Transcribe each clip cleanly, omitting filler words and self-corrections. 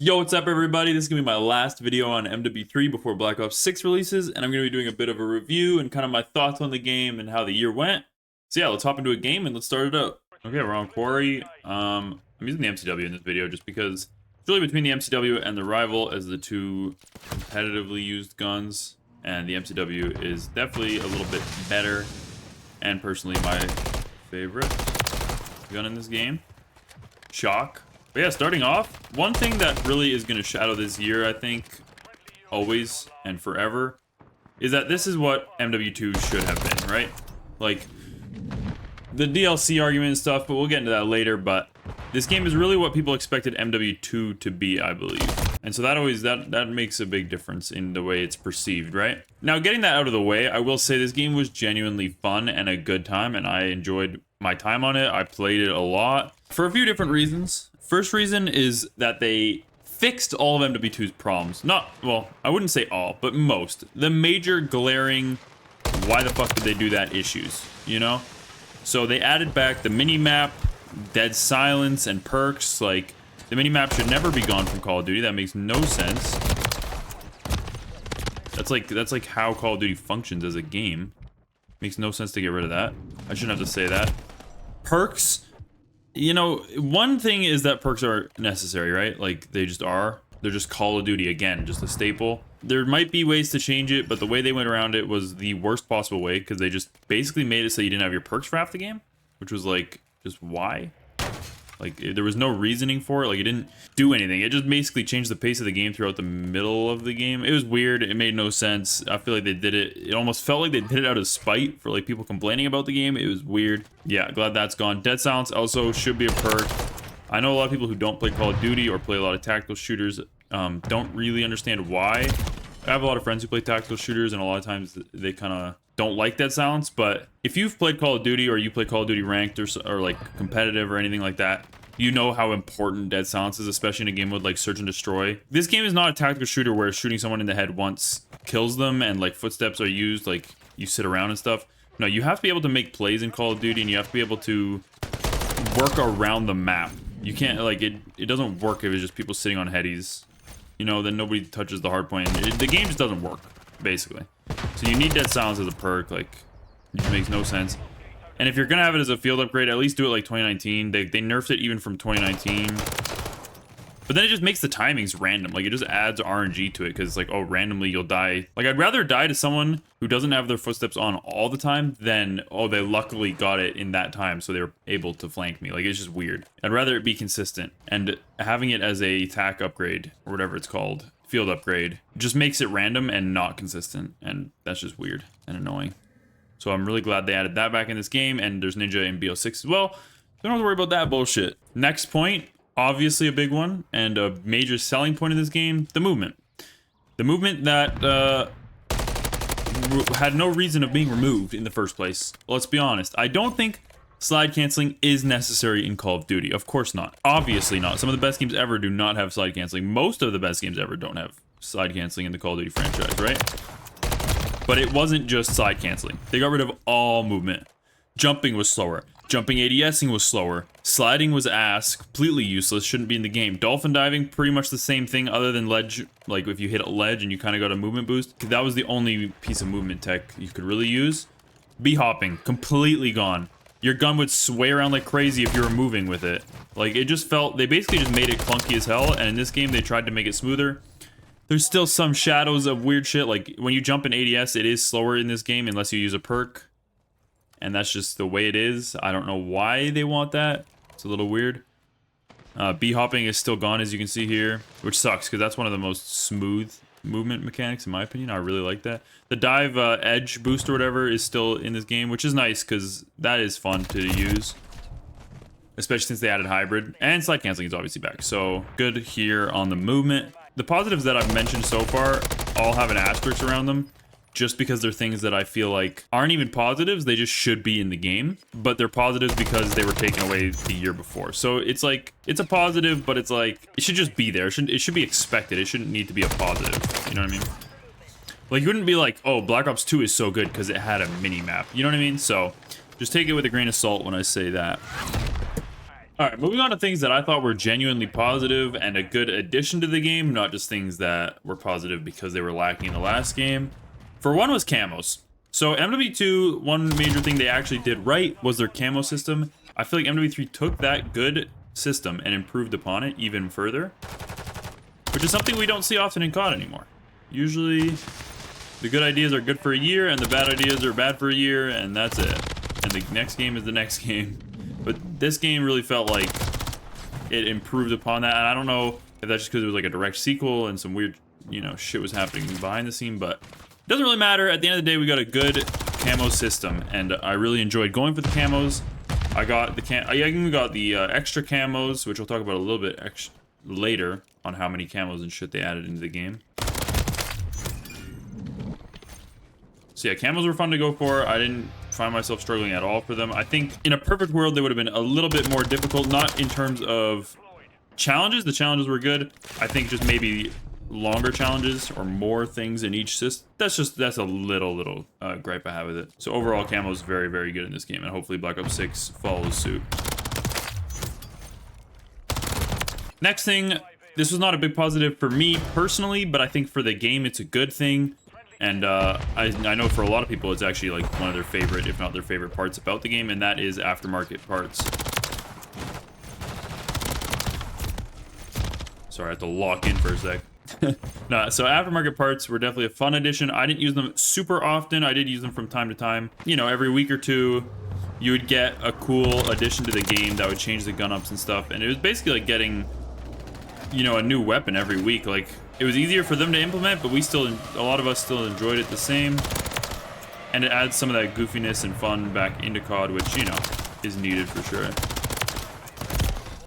Yo, what's up everybody? This is going to be my last video on MW3 before Black Ops 6 releases, and I'm going to be doing a bit of a review and kind of my thoughts on the game and how the year went. So yeah, let's hop into a game and let's start it up. Okay, we're on Quarry. I'm using the MCW in this video just because it's really between the MCW and the Rival as the two competitively used guns, and the MCW is definitely a little bit better and personally my favorite gun in this game. Shock. But yeah, starting off, one thing that really is going to shadow this year, I think, always and forever, is that this is what MW2 should have been, right? Like, the DLC argument and stuff, but we'll get into that later, but this game is really what people expected MW2 to be, I believe. And so that makes a big difference in the way it's perceived, right? Now, getting that out of the way, I will say this game was genuinely fun and a good time, and I enjoyed my time on it. I played it a lot for a few different reasons. First reason is that they fixed all of MW2's problems. Not, well, I wouldn't say all, but most. The major glaring, why the fuck did they do that issues, you know? So they added back the mini-map, dead silence, and perks. Like, the mini-map should never be gone from Call of Duty. That makes no sense. That's like how Call of Duty functions as a game. Makes no sense to get rid of that. I shouldn't have to say that. Perks. You know, one thing is that perks are necessary, right? Like, they just are. They're just Call of Duty, again, just a staple. There might be ways to change it, but the way they went around it was the worst possible way, because they just basically made it so you didn't have your perks for half the game, which was like, just why? Like, there was no reasoning for it. Like, it didn't do anything. It just basically changed the pace of the game throughout the middle of the game. It was weird. It made no sense. I feel like they did it. It almost felt like they did it out of spite for, like, people complaining about the game. It was weird. Yeah, glad that's gone. Dead silence also should be a perk. I know a lot of people who don't play Call of Duty or play a lot of tactical shooters don't really understand why. I have a lot of friends who play tactical shooters, and a lot of times they kind of don't like dead silence, but if you've played Call of Duty or you play Call of Duty ranked or like competitive or anything like that, you know how important dead silence is, especially in a game with like search and destroy. This game is not a tactical shooter where shooting someone in the head once kills them and like footsteps are used, like you sit around and stuff. No, you have to be able to make plays in Call of Duty, and you have to be able to work around the map. You can't, like, it doesn't work if it's just people sitting on headies. You know, then nobody touches the hard point. The game just doesn't work, basically. So you need dead silence as a perk. Like, it just makes no sense. And if you're gonna have it as a field upgrade, at least do it like 2019. They nerfed it even from 2019. But then it just makes the timings random. Like, it just adds RNG to it, because it's like, oh, randomly you'll die. Like, I'd rather die to someone who doesn't have their footsteps on all the time than, oh, they luckily got it in that time, so they were able to flank me. Like, it's just weird. I'd rather it be consistent. And having it as a TAC upgrade, or whatever it's called, field upgrade, just makes it random and not consistent. And that's just weird and annoying. So I'm really glad they added that back in this game, and there's Ninja in BO6 as well. So I don't have to worry about that bullshit. Next point. Obviously a big one, and a major selling point of this game, the movement. The movement that had no reason of being removed in the first place. Let's be honest. I don't think slide canceling is necessary in Call of Duty. Of course not. Obviously not. Some of the best games ever do not have slide canceling. Most of the best games ever don't have slide canceling in the Call of Duty franchise, right? But it wasn't just slide canceling. They got rid of all movement. Jumping was slower. Jumping ADSing was slower. Sliding was ass. Completely useless. Shouldn't be in the game. Dolphin diving, pretty much the same thing other than ledge. Like, if you hit a ledge and you kind of got a movement boost. That was the only piece of movement tech you could really use. B-hopping, completely gone. Your gun would sway around like crazy if you were moving with it. Like, it just felt... They basically just made it clunky as hell, and in this game they tried to make it smoother. There's still some shadows of weird shit. Like, when you jump in ADS, it is slower in this game unless you use a perk. And that's just the way it is. I don't know why they want that. It's a little weird. B-hopping is still gone, as you can see here, which sucks, because that's one of the most smooth movement mechanics, in my opinion. I really like that. The dive edge boost or whatever is still in this game, which is nice, because that is fun to use. Especially since they added hybrid. And slide canceling is obviously back. So, good here on the movement. The positives that I've mentioned so far all have an asterisk around them, just because they're things that I feel like aren't even positives. They just should be in the game, but they're positives because they were taken away the year before. So it's like, it's a positive, but it's like, it should just be there. It should be expected. It shouldn't need to be a positive. You know what I mean? Like, you wouldn't be like, oh, Black Ops 2 is so good because it had a mini map. You know what I mean? So just take it with a grain of salt when I say that. All right, moving on to things that I thought were genuinely positive and a good addition to the game, not just things that were positive because they were lacking in the last game. For one was camos. So MW2, one major thing they actually did right was their camo system. I feel like MW3 took that good system and improved upon it even further, which is something we don't see often in COD anymore. Usually, the good ideas are good for a year, and the bad ideas are bad for a year, and that's it. And the next game is the next game. But this game really felt like it improved upon that. And I don't know if that's just because it was like a direct sequel and some weird, you know, shit was happening behind the scene, but it doesn't really matter. At the end of the day, we got a good camo system, and I really enjoyed going for the camos. I got the I even got the extra camos, which we'll talk about a little bit later on how many camos and shit they added into the game. So yeah, camos were fun to go for. I didn't find myself struggling at all for them. I think in a perfect world, they would have been a little bit more difficult, not in terms of challenges. The challenges were good. I think just maybe longer challenges or more things in each system. That's a little gripe I have with it. So overall, camo is very, very good in this game, and hopefully Black Ops 6 follows suit. Next thing, this was not a big positive for me personally, but I think for the game, it's a good thing. And I know for a lot of people, it's actually like one of their favorite, if not their favorite parts about the game, and that is aftermarket parts. Sorry, I have to lock in for a sec. No, so aftermarket parts were definitely a fun addition. I didn't use them super often. I did use them from time to time. You know, every week or two, you would get a cool addition to the game that would change the gun ups and stuff. And it was basically like getting, you know, a new weapon every week. Like, it was easier for them to implement, but a lot of us still enjoyed it the same. And it adds some of that goofiness and fun back into COD, which, you know, is needed for sure.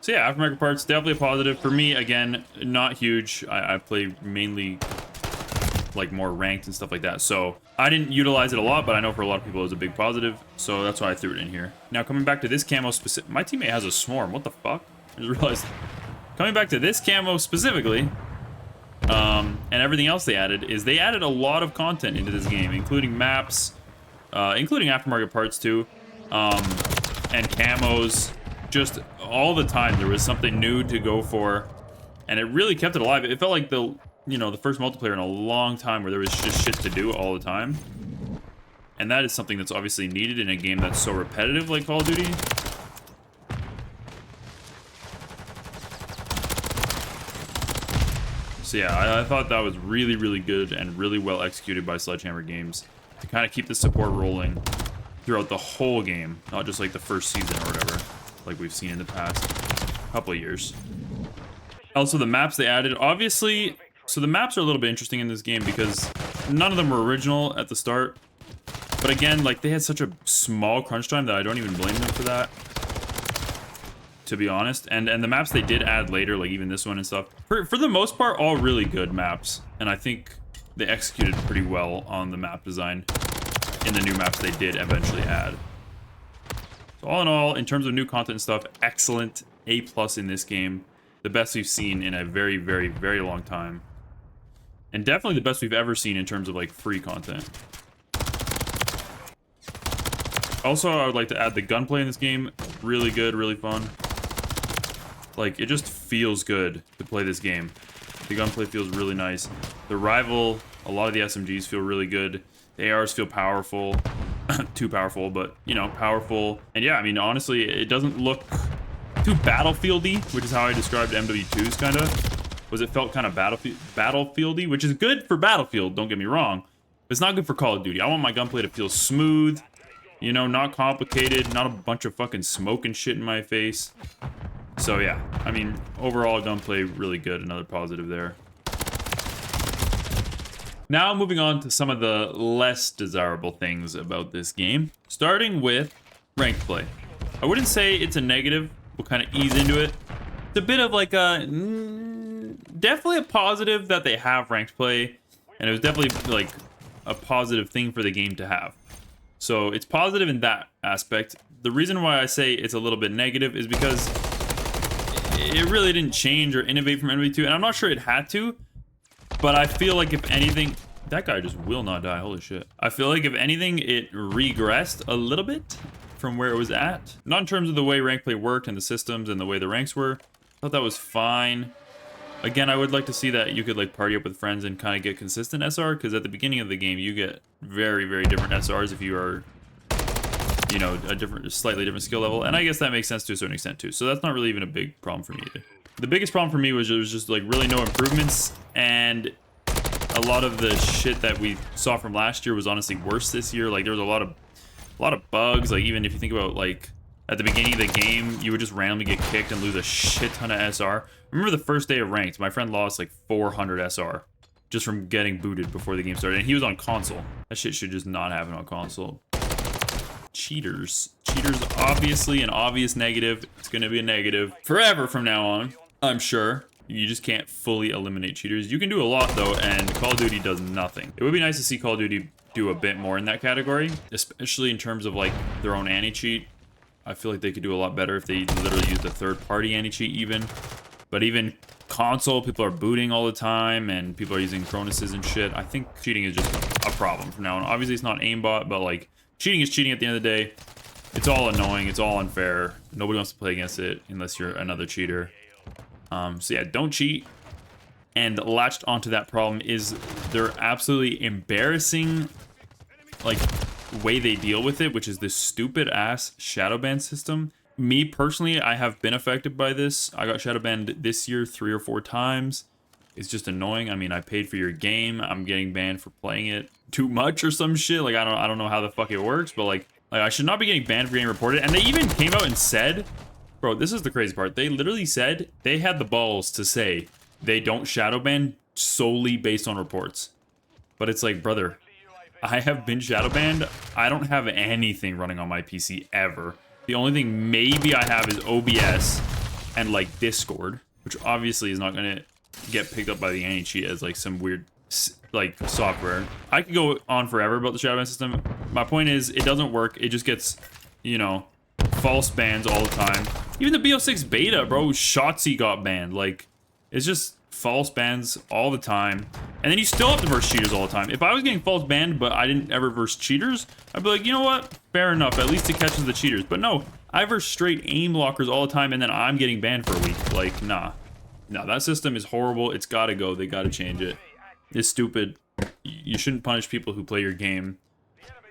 So yeah, aftermarket parts, definitely a positive. For me, again, not huge. I play mainly like more ranked and stuff like that. So I didn't utilize it a lot, but I know for a lot of people it was a big positive. So that's why I threw it in here. Now coming back to this camo specific, my teammate has a swarm. What the fuck? I just realized. Coming back to this camo specifically, and everything else they added is they added a lot of content into this game, including maps, including aftermarket parts too, and camos. Just all the time there was something new to go for, and it really kept it alive. It felt like the first multiplayer in a long time where there was just shit to do all the time, and that is something that's obviously needed in a game that's so repetitive like Call of Duty. So yeah, I thought that was really, really good and really well executed by Sledgehammer Games to kind of keep the support rolling throughout the whole game, not just like the first season or whatever, like we've seen in the past couple of years. Also, the maps they added, obviously, so the maps are a little bit interesting in this game because none of them were original at the start. But again, like, they had such a small crunch time that I don't even blame them for that, to be honest. And the maps they did add later, like even this one and stuff, for the most part, all really good maps. And I think they executed pretty well on the map design in the new maps they did eventually add. So all in all, in terms of new content and stuff, excellent. A+ in this game. The best we've seen in a very, very, very long time. And definitely the best we've ever seen in terms of like free content. Also, I would like to add the gunplay in this game. Really good, really fun. Like, it just feels good to play this game. The gunplay feels really nice. The rival, a lot of the SMGs feel really good. The ARs feel powerful. Too powerful, but, you know, powerful. And yeah, I mean, honestly, it doesn't look too battlefieldy, which is how I described MW2's kind of. Was it felt kind of battlefieldy, which is good for Battlefield, don't get me wrong. But it's not good for Call of Duty. I want my gunplay to feel smooth, you know, not complicated, not a bunch of fucking smoke and shit in my face. So yeah, I mean, overall gunplay really good, another positive there. Now moving on to some of the less desirable things about this game, starting with ranked play. I wouldn't say it's a negative, we'll kind of ease into it. It's a bit of like a, definitely a positive that they have ranked play, and it was definitely like a positive thing for the game to have. So it's positive in that aspect. The reason why I say it's a little bit negative is because it really didn't change or innovate from MW2, and I'm not sure it had to, but I feel like if anything, that guy just will not die, holy shit. I feel like if anything, it regressed a little bit from where it was at. Not in terms of the way rank play worked and the systems and the way the ranks were. I thought that was fine. Again, I would like to see that you could like party up with friends and kind of get consistent SR, because at the beginning of the game you get very, very different SRs if you are, you know, a slightly different skill level, and I guess that makes sense to a certain extent too. So that's not really even a big problem for me either. The biggest problem for me was there was just like really no improvements, and a lot of the shit that we saw from last year was honestly worse this year. Like there was a lot of bugs. Like even if you think about like at the beginning of the game, you would just randomly get kicked and lose a shit ton of SR. Remember the first day of ranked, my friend lost like 400 SR just from getting booted before the game started, and he was on console. That shit should just not happen on console. Cheaters. Cheaters, obviously an obvious negative. It's gonna be a negative forever from now on, I'm sure. You just can't fully eliminate cheaters. You can do a lot though, and Call of Duty does nothing. It would be nice to see Call of Duty do a bit more in that category, especially in terms of like their own anti-cheat. I feel like they could do a lot better if they literally used a third-party anti-cheat even. But even console, people are booting all the time, and people are using Chronuses and shit. I think cheating is just a problem from now on. Obviously, it's not aimbot, but like cheating is cheating at the end of the day. It's all annoying. It's all unfair. Nobody wants to play against it unless you're another cheater. So yeah, don't cheat. And latched onto that problem is their absolutely embarrassing like way they deal with it, which is this stupid ass shadow ban system. Me personally, I have been affected by this. I got shadow banned this year 3 or 4 times. It's just annoying. I mean, I paid for your game. I'm getting banned for playing it too much or some shit. Like I don't know how the fuck it works, but like I should not be getting banned for getting reported. And they even came out and said, bro, this is the crazy part. They literally said they had the balls to say they don't shadow ban solely based on reports. But it's like, brother, I have been shadow banned. I don't have anything running on my PC ever. The only thing maybe I have is OBS and like Discord, which obviously is not going to get picked up by the anti-cheat as like some weird like software. I could go on forever about the shadow ban system. My point is it doesn't work. It just gets, you know, false bans all the time. Even the BO6 beta, bro, Shotzi got banned. Like, it's just false bans all the time. And then you still have to verse cheaters all the time. If I was getting false banned, but I didn't ever verse cheaters, I'd be like, you know what? Fair enough. At least it catches the cheaters. But no, I verse straight aim lockers all the time, and then I'm getting banned for a week. Like, nah. No, that system is horrible. It's gotta go. They gotta change it. It's stupid. You shouldn't punish people who play your game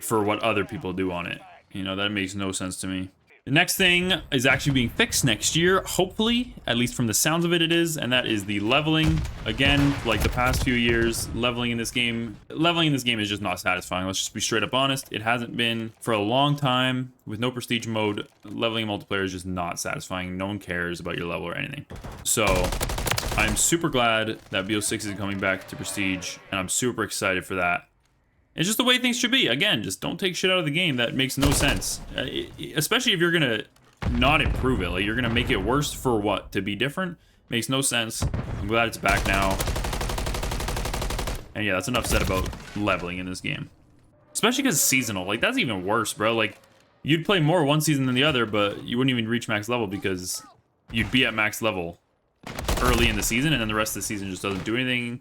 for what other people do on it. You know, that makes no sense to me. The next thing is actually being fixed next year, hopefully, at least from the sounds of it, it is, and that is the leveling. Again, like the past few years, leveling in this game is just not satisfying. Let's just be straight up honest. It hasn't been for a long time. With no prestige mode, leveling in multiplayer is just not satisfying. No one cares about your level or anything. So I'm super glad that BO6 is coming back to prestige, and I'm super excited for that. It's just the way things should be. Again, just don't take shit out of the game that makes no sense. Especially if you're gonna not improve it. Like, you're gonna make it worse for what? To be different? Makes no sense. I'm glad it's back now. And yeah, that's enough said about leveling in this game. Especially because it's seasonal. Like, that's even worse, bro. Like, you'd play more one season than the other, but you wouldn't even reach max level because you'd be at max level early in the season, and then the rest of the season just doesn't do anything.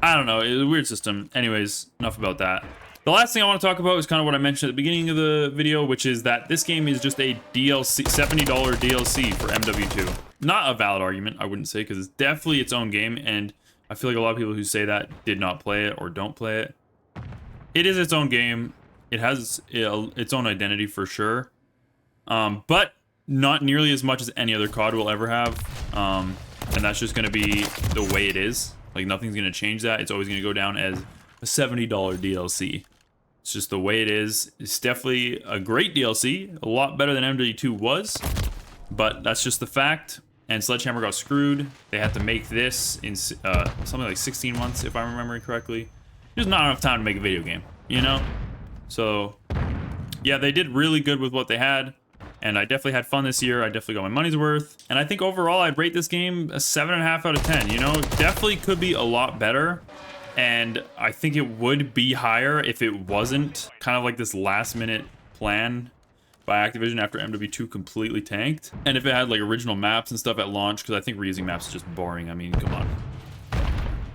I don't know, it's a weird system. Anyways, enough about that. The last thing I want to talk about is kind of what I mentioned at the beginning of the video, which is that this game is just a DLC, $70 DLC for MW2. Not a valid argument, I wouldn't say, because it's definitely its own game, and I feel like a lot of people who say that did not play it or don't play it. It is its own game. It has its own identity for sure, but not nearly as much as any other COD will ever have, and that's just going to be the way it is. Like, nothing's going to change that. It's always going to go down as a $70 DLC. It's just the way it is. It's definitely a great DLC. A lot better than MW2 was. But that's just the fact. And Sledgehammer got screwed. They had to make this in something like 16 months, if I'm remembering correctly. There's not enough time to make a video game, you know? So, yeah, they did really good with what they had. And I definitely had fun this year. I definitely got my money's worth. And I think overall, I'd rate this game a 7.5 out of 10. You know, definitely could be a lot better. And I think it would be higher if it wasn't kind of like this last minute plan by Activision after MW2 completely tanked. And if it had like original maps and stuff at launch, because I think reusing maps is just boring. I mean, come on.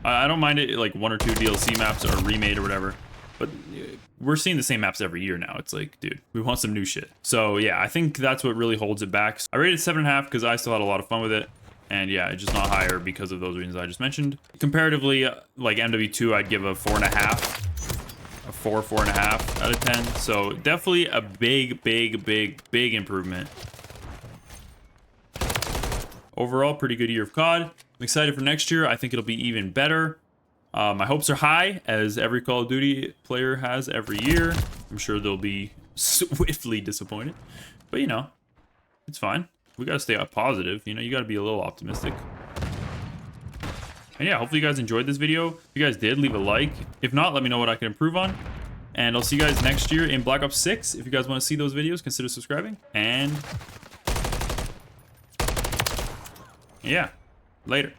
I don't mind it like 1 or 2 DLC maps are remade or whatever. But we're seeing the same maps every year now. It's like, dude, we want some new shit. So yeah, I think that's what really holds it back. I rated 7.5 because I still had a lot of fun with it. And yeah, it's just not higher because of those reasons I just mentioned. Comparatively, like MW2, I'd give a 4.5. A 4.5 out of 10. So definitely a big improvement. Overall, pretty good year of COD. I'm excited for next year. I think it'll be even better. My hopes are high, as every Call of Duty player has every year. I'm sure they'll be swiftly disappointed. But, you know, it's fine. We got to stay positive. You know, you got to be a little optimistic. And yeah, hopefully you guys enjoyed this video. If you guys did, leave a like. If not, let me know what I can improve on. And I'll see you guys next year in Black Ops 6. If you guys want to see those videos, consider subscribing. And yeah, later.